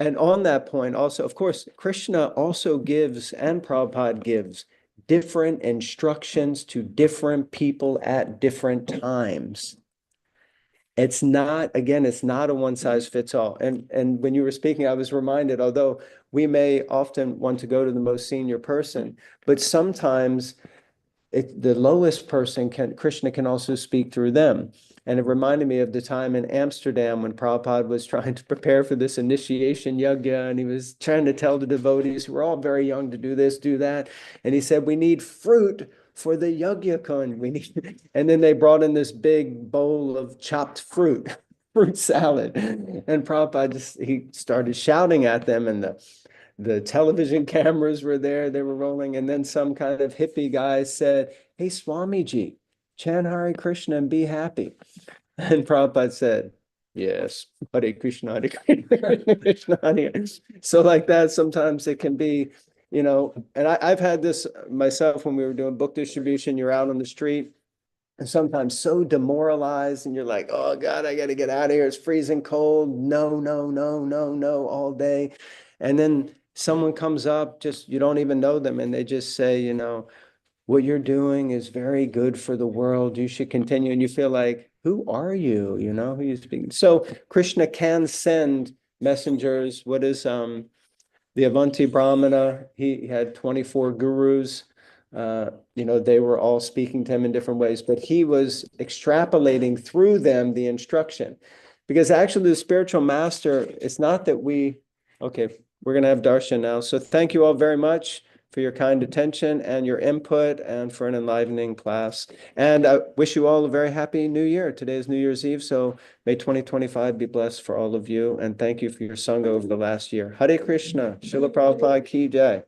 on that point, also, of course, Krishna also gives, and Prabhupada gives, different instructions to different people at different times. It's not, again, it's not a one size fits all. And when you were speaking, I was reminded, although we may often want to go to the most senior person, but sometimes the lowest person Krishna can also speak through them. And it reminded me of the time in Amsterdam when Prabhupada was trying to prepare for this initiation yajna, and he was trying to tell the devotees who were all very young to do this, do that. And he said, we need fruit for the yajna kun. We need, and then they brought in this big bowl of chopped fruit, fruit salad. And Prabhupada he started shouting at them, and the television cameras were there, they were rolling, and then some kind of hippie guy said, hey, Swamiji, chant Hare Krishna and be happy. And Prabhupada said, yes, Hare Krishna, Hare Krishna, Krishna, Hare. So like that, sometimes it can be, you know, and I've had this myself when we were doing book distribution, you're out on the street, and sometimes so demoralized and you're like, oh God, I got to get out of here. It's freezing cold. No, no, no, no, no, all day. And then someone comes up, just you don't even know them, and they just say, you know, what you're doing is very good for the world. You should continue. And you feel like, who are you? You know, who you speaking? So Krishna can send messengers. What is the Avanti Brahmana? He had 24 gurus. You know, they were all speaking to him in different ways, but he was extrapolating through them the instruction. Because actually the spiritual master, it's not that okay, we're going to have darshan now. So thank you all very much for your kind attention and your input and for an enlivening class. And I wish you all a very happy New Year. Today is New Year's Eve, so may 2025 be blessed for all of you. And thank you for your sangha over the last year. Hare Krishna, Srila Prabhupada ki jai.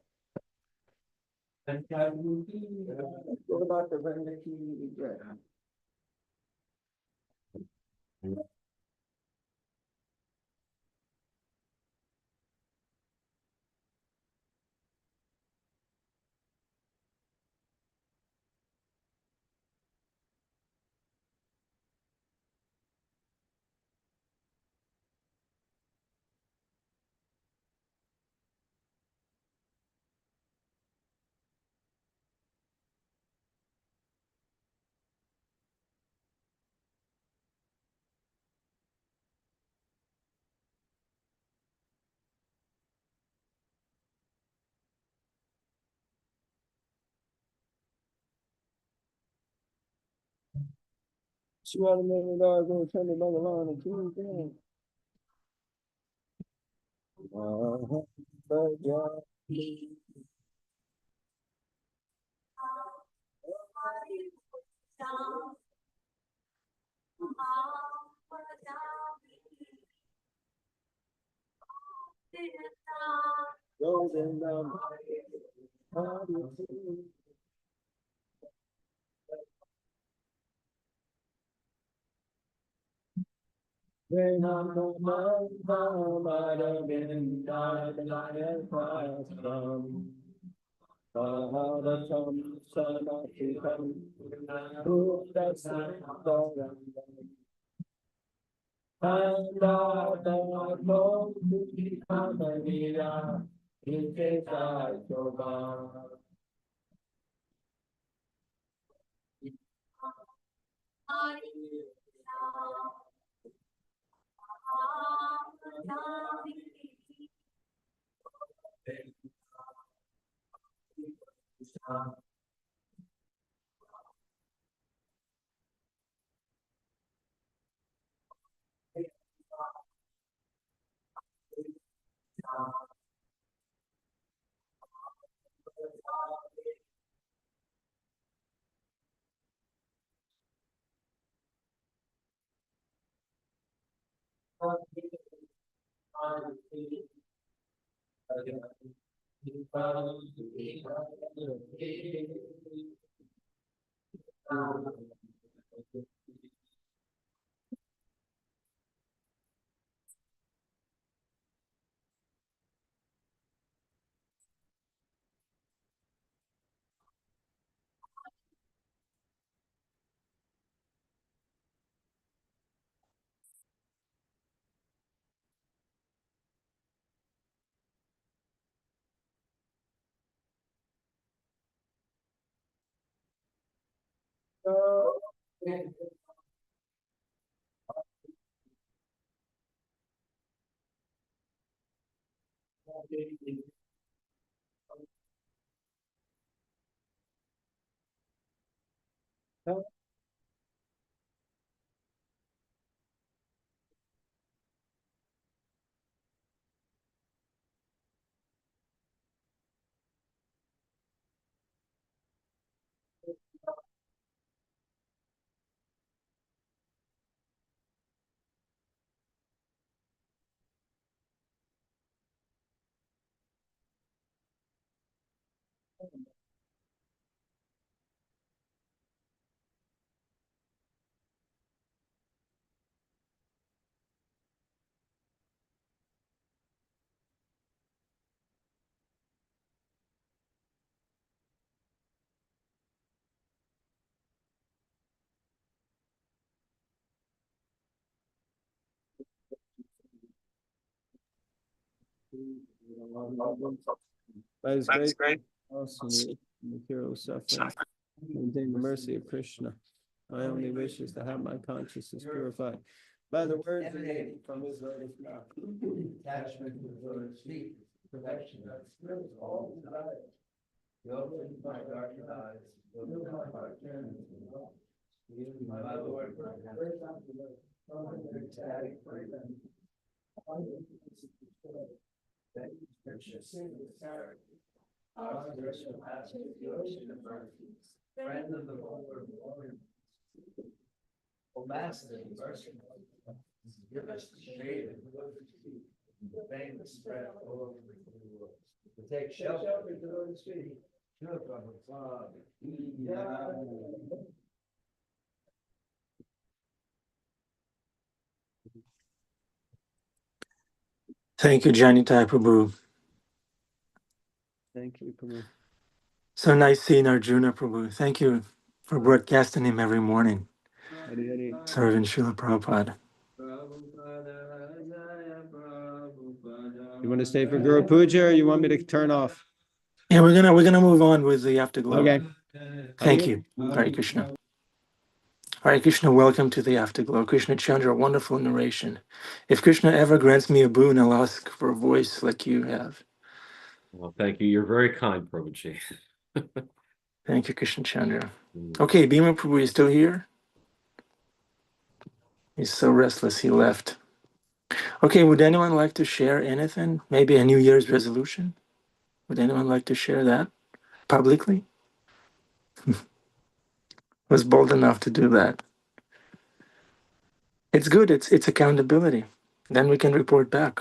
By His great awesome material suffering, maintain the mercy of Krishna. My only wish is to have my consciousness purified by the words emanating from His lotus mouth. Attachment to the Lord's feet, perfection of spirit, all desire. The open my dark eyes, open my heart, turn to the Lord. My Lord, friend of the Lord, O Master, mercy, give us the shade of the Lord's feet, the fame that spread all over the world. To take shelter of the Lord's feet, Thank you, Jai Nitai Prabhu. Thank you, Prabhu. So nice seeing Arjuna Prabhu. Thank you for broadcasting him every morning. Hari Hari. Serving Srila Prabhupada. You want to stay for Guru Puja or you want me to turn off? Yeah, we're gonna move on with the Afterglow. Okay. Thank you. Hare Krishna. Hare Krishna, welcome to the Afterglow. Krishna Chandra, wonderful narration. If Krishna ever grants me a boon, I'll ask for a voice like you have. Well, thank you. You're very kind, Prabhuji. Thank you, Krishna Chandra. Okay, Bhima Prabhu is still here. He's so restless, he left. Okay, would anyone like to share anything? Maybe a New Year's resolution? Would anyone like to share that publicly? Was bold enough to do that. It's good, it's accountability. Then we can report back.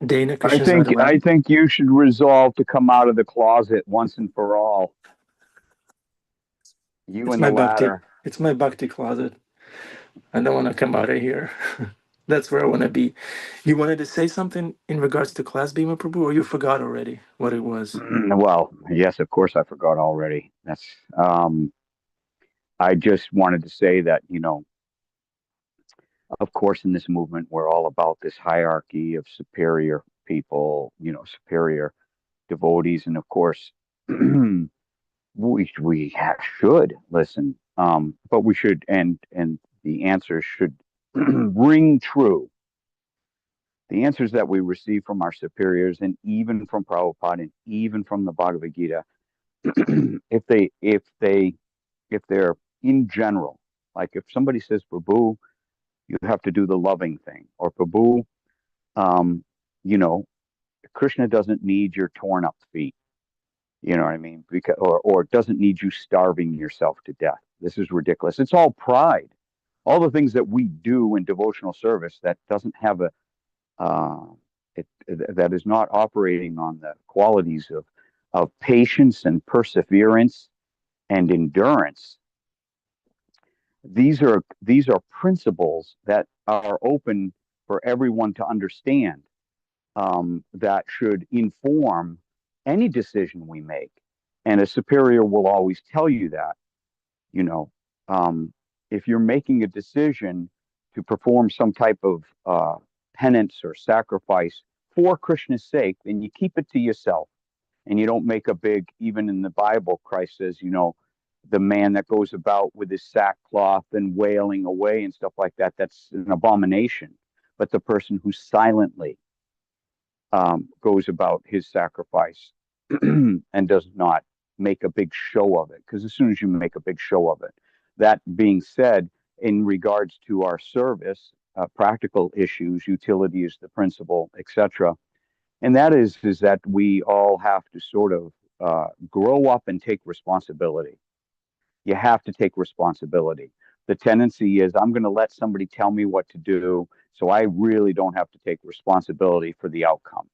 Dana Krishna's not around. I think you should resolve to come out of the closet once and for all. You It's and my the latter. It's my bhakti closet. I don't want to come out of here. That's where I want to be. You wanted to say something in regards to class, Bhima Prabhu, or you forgot already what it was? Well, yes, of course I forgot already. That's I just wanted to say that, of course, in this movement, we're all about this hierarchy of superior people, superior devotees. And of course, we should listen But we should, and the answer should ring true. The answers that we receive from our superiors, and even from Prabhupada, and even from the Bhagavad Gita, if they're in general, like if somebody says, Prabhu, you have to do the loving thing, or Prabhu, you know, Krishna doesn't need your torn up feet. You know what I mean? Because, or doesn't need you starving yourself to death. This is ridiculous. It's all pride. All the things that we do in devotional service that doesn't have that is not operating on the qualities of patience and perseverance and endurance. These are principles that are open for everyone to understand, that should inform any decision we make. And a superior will always tell you that, you know, if you're making a decision to perform some type of penance or sacrifice for Krishna's sake, then you keep it to yourself, and you don't make a big, even in the Bible, Christ says, you know, the man that goes about with his sackcloth and wailing away and stuff like that, that's an abomination. But the person who silently goes about his sacrifice and does not make a big show of it, because as soon as you make a big show of it. That being said, in regards to our service, practical issues, utility is the principle, etc. And that is that we all have to sort of grow up and take responsibility. You have to take responsibility. The tendency is, I'm going to let somebody tell me what to do, so I really don't have to take responsibility for the outcome.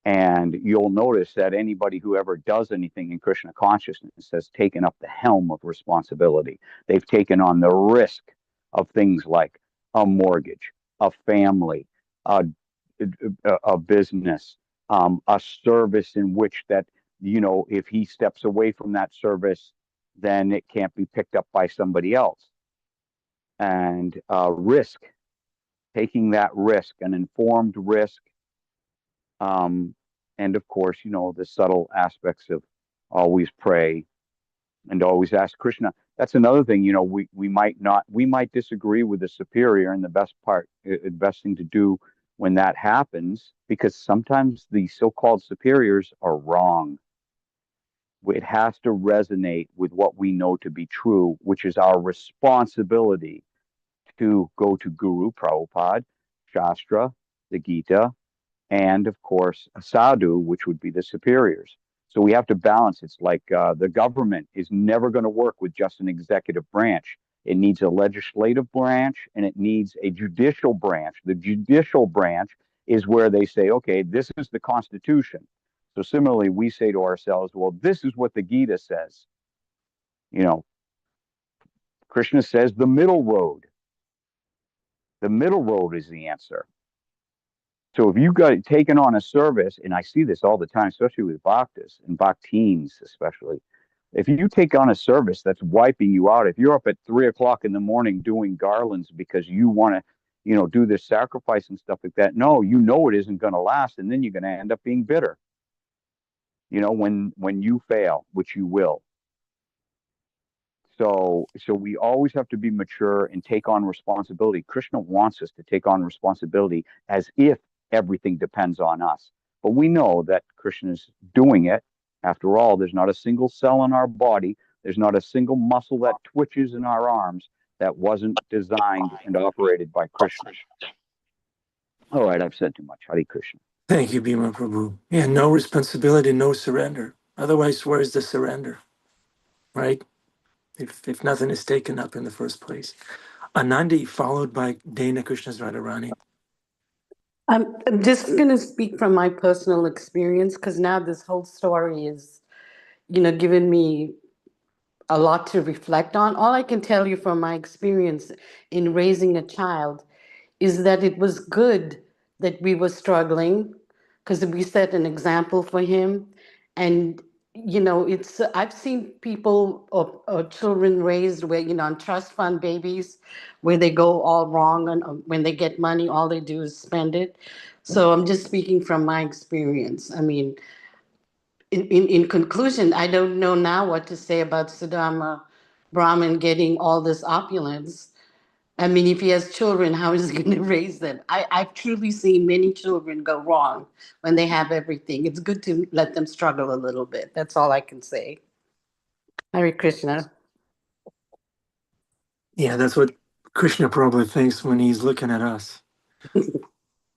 And you'll notice that anybody who ever does anything in Krishna consciousness has taken up the helm of responsibility. They've taken on the risk of things like a mortgage, a family, a business, a service in which that, you know, if he steps away from that service, then it can't be picked up by somebody else. And risk, taking that risk, an informed risk. And of course, you know, the subtle aspects of always pray and always ask Krishna. That's another thing, you know, we might disagree with the superior, and the best thing to do when that happens, because sometimes the so-called superiors are wrong. It has to resonate with what we know to be true, which is our responsibility to go to Guru Prabhupada, Shastra, the Gita, and of course a sadhu, which would be the superiors. So we have to balance. It's like the government is never going to work with just an executive branch. It needs a legislative branch, and it needs a judicial branch. The judicial branch is where they say, okay, this is the Constitution. So similarly, we say to ourselves, well, this is what the Gita says. You know, Krishna says the middle road. The middle road is the answer. So if you've got taken on a service, and I see this all the time, especially with bhaktas and bhakteens especially, if you take on a service that's wiping you out, if you're up at 3 o'clock in the morning doing garlands because you want to, you know, do this sacrifice and stuff like that, no, you know it isn't going to last, and then you're going to end up being bitter. You know, when you fail, which you will. So we always have to be mature and take on responsibility. Krishna wants us to take on responsibility as if everything depends on us. But we know that Krishna is doing it. After all, there's not a single cell in our body, there's not a single muscle that twitches in our arms that wasn't designed and operated by Krishna. All right, I've said too much. Hare Krishna. Thank you, Bhima Prabhu. Yeah, no responsibility, no surrender. Otherwise, where's the surrender? Right? If nothing is taken up in the first place. Anandi, followed by Dana Krishna's Radharani. I'm just going to speak from my personal experience, because now this whole story is, given me a lot to reflect on. All I can tell you from my experience in raising a child is that it was good that we were struggling, because we set an example for him. And I've seen people or children raised where, on trust fund babies, where they go all wrong, and when they get money, all they do is spend it. So I'm just speaking from my experience. I mean, in conclusion, I don't know now what to say about Sudama Brahmin getting all this opulence. I mean, if he has children, how is he going to raise them? I've truly seen many children go wrong when they have everything. It's good to let them struggle a little bit. That's all I can say. Hare Krishna. Yeah, that's what Krishna probably thinks when he's looking at us.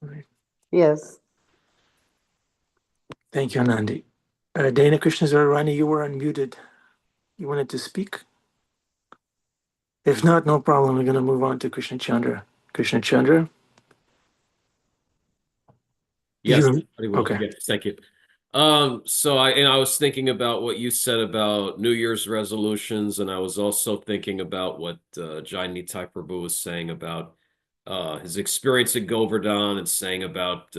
Right. Yes. Thank you, Anandi. Dana Krishna Zarani, you were unmuted. You wanted to speak? If not, no problem. We're going to move on to Krishna Chandra. Krishna Chandra? Yes, You, I will. okay. Yes, thank you. So I was thinking about what you said about New Year's resolutions, and I was also thinking about what Jai Nitai Prabhu was saying about his experience at Govardhan, and saying about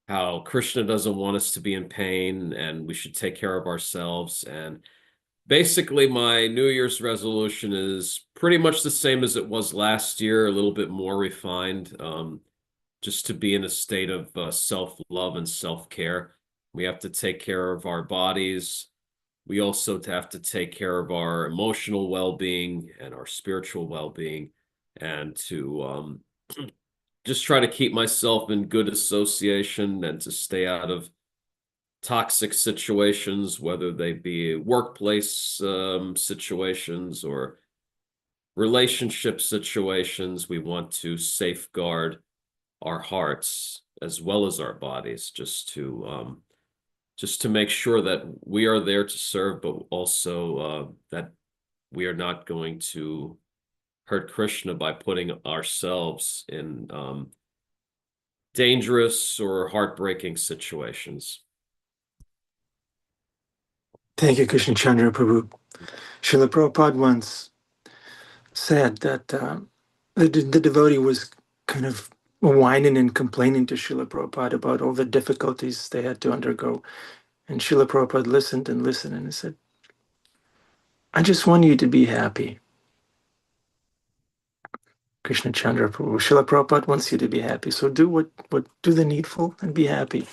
how Krishna doesn't want us to be in pain and we should take care of ourselves. And basically, my New Year's resolution is pretty much the same as it was last year, a little bit more refined. Just to be in a state of self-love and self-care. We have to take care of our bodies. We also have to take care of our emotional well-being and our spiritual well-being, and to just try to keep myself in good association and to stay out of toxic situations, whether they be workplace situations or relationship situations. We want to safeguard our hearts as well as our bodies, just to make sure that we are there to serve, but also that we are not going to hurt Krishna by putting ourselves in dangerous or heartbreaking situations. Thank you, Krishna Chandra Prabhu. Srila Prabhupada once said that the devotee was kind of whining and complaining to Srila Prabhupada about all the difficulties they had to undergo. And Srila Prabhupada listened and listened and he said, I just want you to be happy. Krishna Chandra Prabhu. Srila Prabhupada wants you to be happy. So do do the needful and be happy.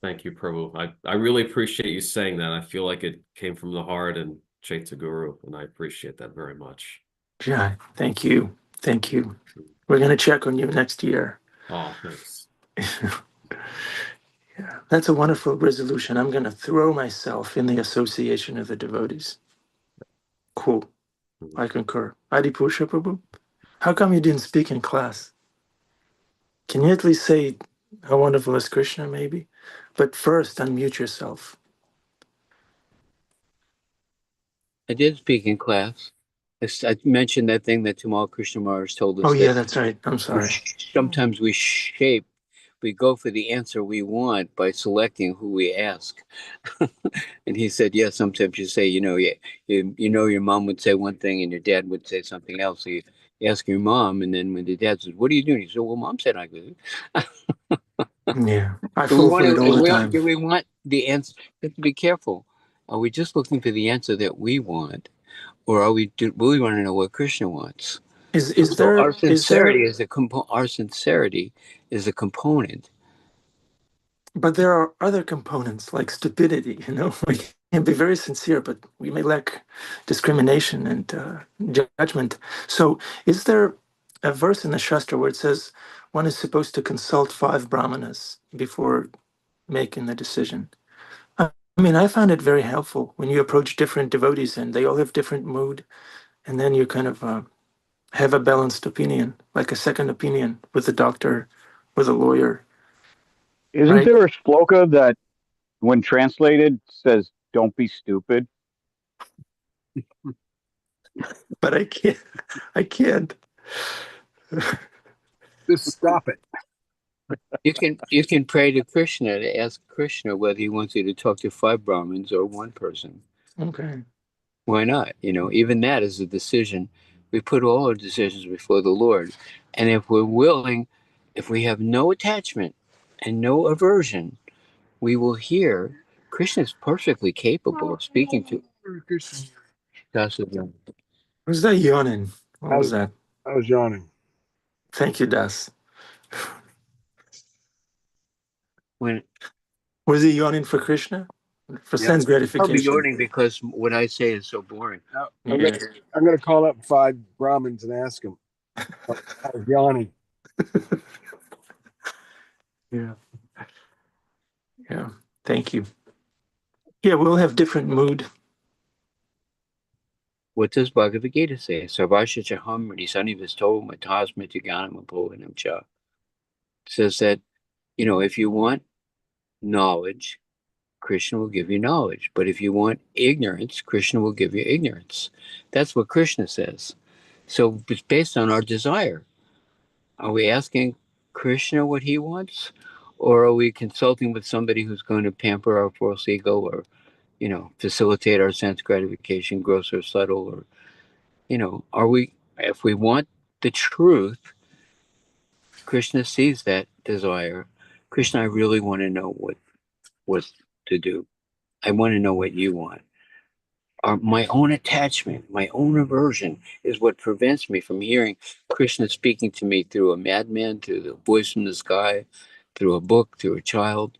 Thank you, Prabhu. I really appreciate you saying that. I feel like it came from the heart and Chaitya Guru, and I appreciate that very much. Jai, thank you. Thank you. We're going to check on you next year. Oh, thanks. Yeah, that's a wonderful resolution. I'm going to throw myself in the association of the devotees. Cool. I concur. Adipusha Prabhu, how come you didn't speak in class? Can you at least say how wonderful is Krishna, maybe? But first, unmute yourself. I did speak in class. I mentioned that thing that Tamal Krishna Maharaj told us. Oh, yeah, that that's right. I'm sorry. sometimes we go for the answer we want by selecting who we ask. And he said, yeah, sometimes you say, you know, your mom would say one thing and your dad would say something else. So you ask your mom, and then when the dad says, what are you doing? You say, well, mom said I could. Yeah, I fall for it all the time. Do we want the answer? We have to be careful. Are we just looking for the answer that we want? Or are we really want to know what Krishna wants? Our sincerity is a component. But there are other components like stupidity, you know. We can be very sincere, but we may lack discrimination and judgment. So is there a verse in the Shastra where it says one is supposed to consult 5 brahmanas before making the decision? I mean, I found it very helpful when you approach different devotees and they all have different mood, and then you kind of have a balanced opinion, like a second opinion with a doctor, with a lawyer. Isn't there a shloka that, when translated, says, don't be stupid? But I can't. Just stop it. You can pray to Krishna to ask Krishna whether he wants you to talk to 5 Brahmins or 1 person. Okay. Why not? You know, even that is a decision. We put all our decisions before the Lord. And if we're willing, if we have no attachment and no aversion, we will hear. Krishna is perfectly capable of speaking to dasa. Was that yawning? What was that? I was yawning. Thank you, Das. Was he yawning for Krishna? for Yeah. sense I'll be gratification. yawning because what I say is so boring. I'm Yeah. gonna call up 5 Brahmins and ask them. I was yawning. Yeah. Yeah. Thank you. Yeah, we'll have different mood. What does Bhagavad Gita say? Sarvasha Chaham Risani Visto Matas Mitiganam Apohanam Cha. Says that, if you want knowledge, Krishna will give you knowledge. But if you want ignorance, Krishna will give you ignorance. That's what Krishna says. So it's based on our desire. Are we asking Krishna what he wants? Or are we consulting with somebody who's going to pamper our false ego or, facilitate our sense gratification, gross or subtle? Or, if we want the truth, Krishna sees that desire. Krishna, I really want to know what to do. I want to know what you want. My own attachment, my own aversion is what prevents me from hearing Krishna speaking to me through a madman, through the voice from the sky, through a book, through a child,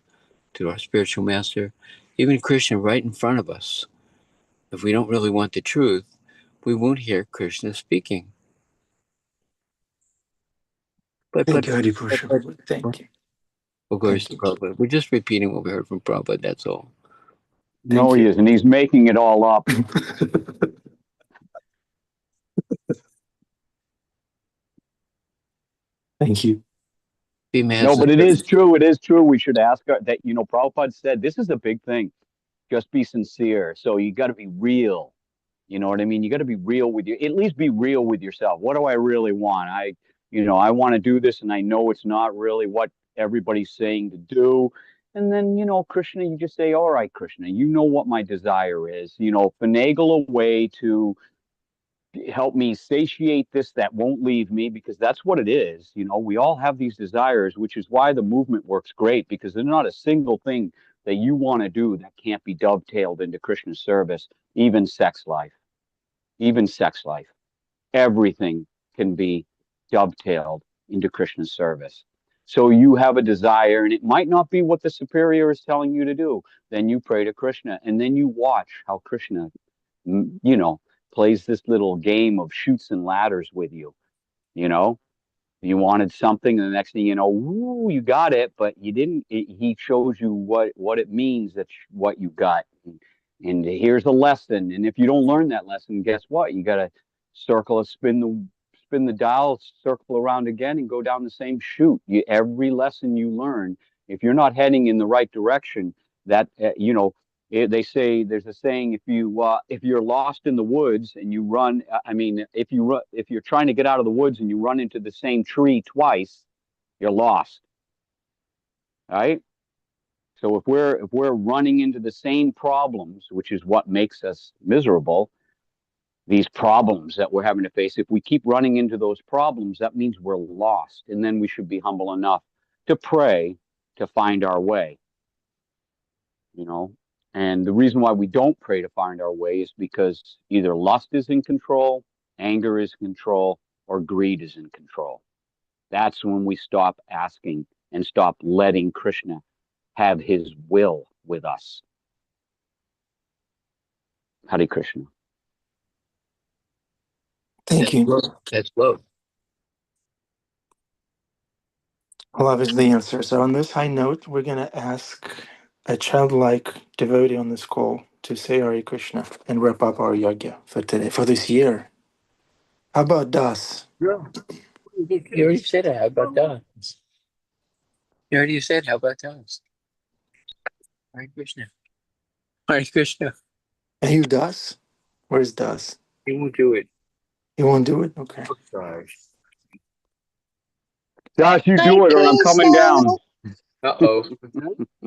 through our spiritual master, even Krishna right in front of us. If we don't really want the truth, we won't hear Krishna speaking. Thank you, Hari Krishna. Thank you. Of course, Thank you. Prabhupada. We're just repeating what we heard from Prabhupada, that's all. No, he isn't. He's making it all up. Thank you. No, but it is true. It is true. We should ask that, Prabhupada said, this is a big thing. Just be sincere. So you got to be real. You know what I mean? You got to be real with you. At least be real with yourself. What do I really want? I want to do this and I know it's not really what everybody's saying to do. And then, Krishna, you just say, all right, Krishna, you know what my desire is, finagle a way to help me satiate this that won't leave me, because that's what it is. We all have these desires, which is why the movement works great, because there's not a single thing that you want to do that can't be dovetailed into Krishna's service, even sex life. Everything can be dovetailed into Krishna's service. So you have a desire, and it might not be what the superior is telling you to do. Then you pray to Krishna, and then you watch how Krishna, plays this little game of chutes and ladders with you. You wanted something, and the next thing you know, woo, you got it, but you didn't. He shows you what it means, that's what you got. And here's a lesson. And if you don't learn that lesson, guess what? You got to spin the dial, circle around again, and go down the same chute. Every lesson you learn, if you're not heading in the right direction, that they say, there's a saying, if you're lost in the woods and you run, if you're trying to get out of the woods and you run into the same tree twice, you're lost. Right? So if we're running into the same problems, which is what makes us miserable, these problems that we're having to face, if we keep running into those problems, that means we're lost. And then we should be humble enough to pray to find our way. And the reason why we don't pray to find our way is because either lust is in control, anger is in control, or greed is in control. That's when we stop asking and stop letting Krishna have his will with us. Hare Krishna. Thank you. That's love. Love is the answer. So on this high note, we're going to ask a childlike devotee on this call to say Hare Krishna and wrap up our yajna for today, for this year. How about Das? Yeah. You already said it. How about that? You already said, how about that? Hare Krishna. Hare Krishna. And you, Das? Where's Das? He won't do it. He won't do it? Okay. Oh, sorry. Josh, you do it or I'm coming down. Uh-oh.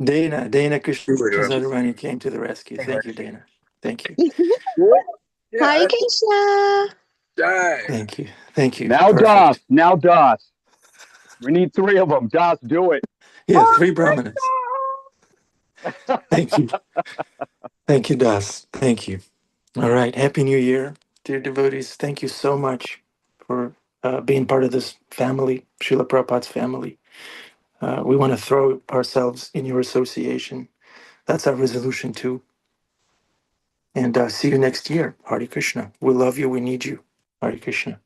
Dana Krishna Zadurani came to the rescue. Thank you, Dana. Thank you. Hare Krishna. Thank you. Thank you. Now, Perfect. Das. We need 3 of them. Das, do it. Yeah, 3 Brahmanas. Thank you. Thank you, Das. Thank you. All right. Happy New Year, dear devotees. Thank you so much for being part of this family, Srila Prabhupada's family. We want to throw ourselves in your association. That's our resolution too. And see you next year. Hare Krishna. We love you. We need you. Hare Krishna.